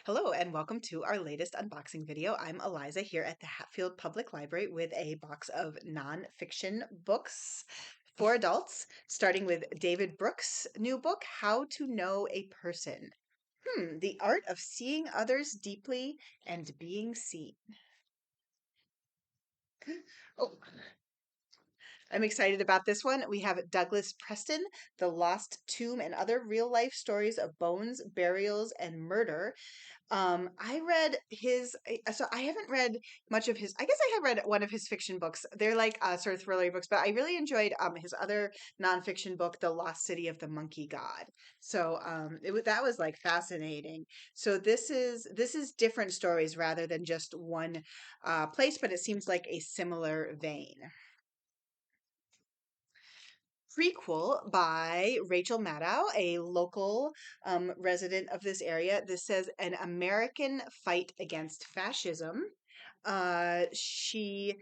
Hello and welcome to our latest unboxing video. I'm Eliza here at the Hatfield Public Library with a box of nonfiction books for adults, starting with David Brooks' new book, How to Know a Person. The Art of Seeing Others Deeply and Being Seen. Oh, I'm excited about this one. We have Douglas Preston, The Lost Tomb and Other Real Life Stories of Bones, Burials, and Murder. I read so I haven't read much of his, I guess I have read one of his fiction books. They're like sort of thriller books, but I really enjoyed his other nonfiction book, The Lost City of the Monkey God. So that was like fascinating. So this is different stories rather than just one place, but it seems like a similar vein. Prequel by Rachel Maddow, a local resident of this area. This says an American fight against fascism. She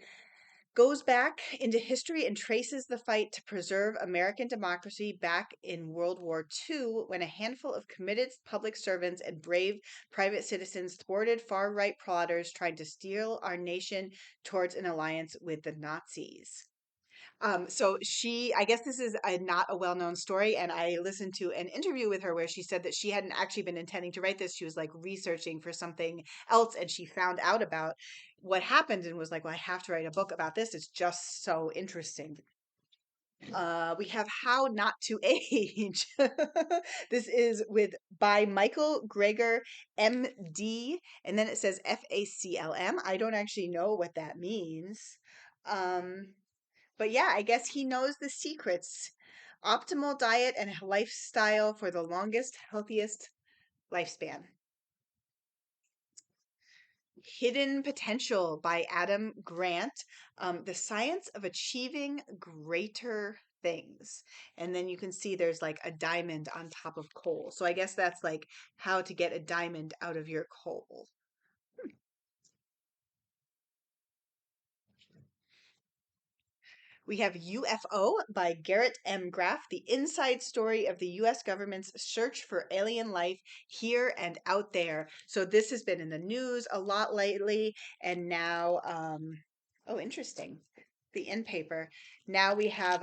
goes back into history and traces the fight to preserve American democracy back in World War II when a handful of committed public servants and brave private citizens thwarted far right plotters trying to steer our nation towards an alliance with the Nazis. I guess this is not a well-known story, and I listened to an interview with her where she said that she hadn't actually been intending to write this. She was like researching for something else, and she found out about what happened and was like, "Well, I have to write a book about this. It's just so interesting." We have How Not to Age. This is by Michael Greger, MD, and then it says FACLM. I don't actually know what that means. Um, but yeah, I guess he knows the secrets. Optimal diet and lifestyle for the longest, healthiest lifespan. Hidden Potential by Adam Grant. The Science of Achieving Greater Things. And then you can see there's like a diamond on top of coal. So I guess that's like how to get a diamond out of your coal. We have UFO by Garrett M Graff, the inside story of the US government's search for alien life here and out there. So this has been in the news a lot lately, and now, oh, interesting. The in paper. Now we have,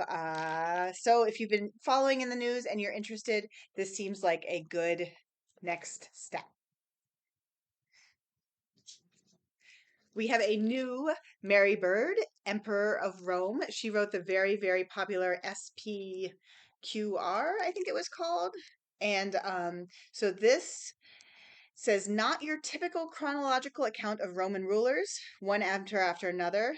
so if you've been following in the news and you're interested, this seems like a good next step. We have a new Mary Bird, Emperor of Rome. She wrote the very, very popular SPQR, I think it was called. And so this says not your typical chronological account of Roman rulers, one after another.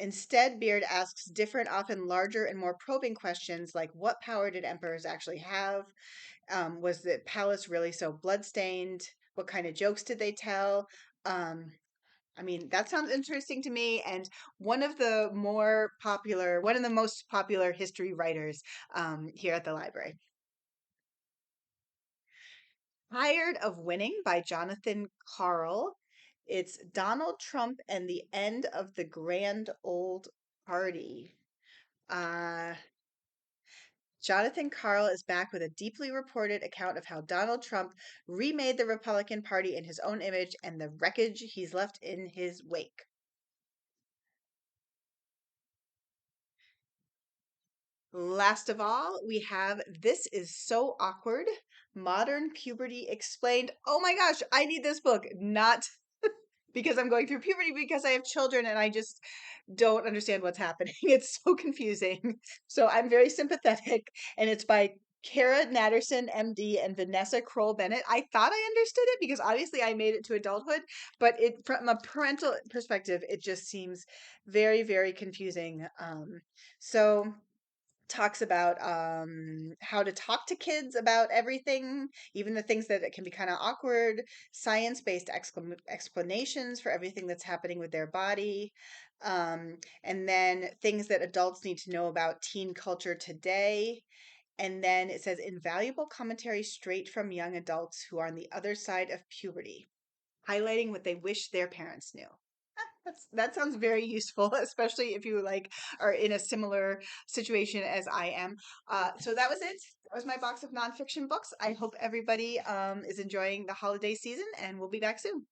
Instead, Beard asks different, often larger and more probing questions like what power did emperors actually have? Was the palace really so bloodstained? What kind of jokes did they tell? Um, I mean, that sounds interesting to me. And one of the most popular history writers here at the library. Tired of Winning by Jonathan Karl. It's Donald Trump and the End of the Grand Old Party. Uh, Jonathan Karl is back with a deeply reported account of how Donald Trump remade the Republican Party in his own image and the wreckage he's left in his wake. Last of all, we have This Is So Awkward, Modern Puberty Explained. Oh my gosh, I need this book, not because I'm going through puberty, because I have children and I just don't understand what's happening. It's so confusing. So I'm very sympathetic, and it's by Cara Natterson, MD, and Vanessa Kroll Bennett. I thought I understood it because obviously I made it to adulthood, but from a parental perspective, it just seems very, very confusing. So talks about how to talk to kids about everything, even the things that can be kind of awkward, science-based explanations for everything that's happening with their body, and then things that adults need to know about teen culture today. And then it says invaluable commentary straight from young adults who are on the other side of puberty, highlighting what they wish their parents knew. That sounds very useful, especially if you like are in a similar situation as I am. So that was it. That was my box of nonfiction books. I hope everybody is enjoying the holiday season, and we'll be back soon.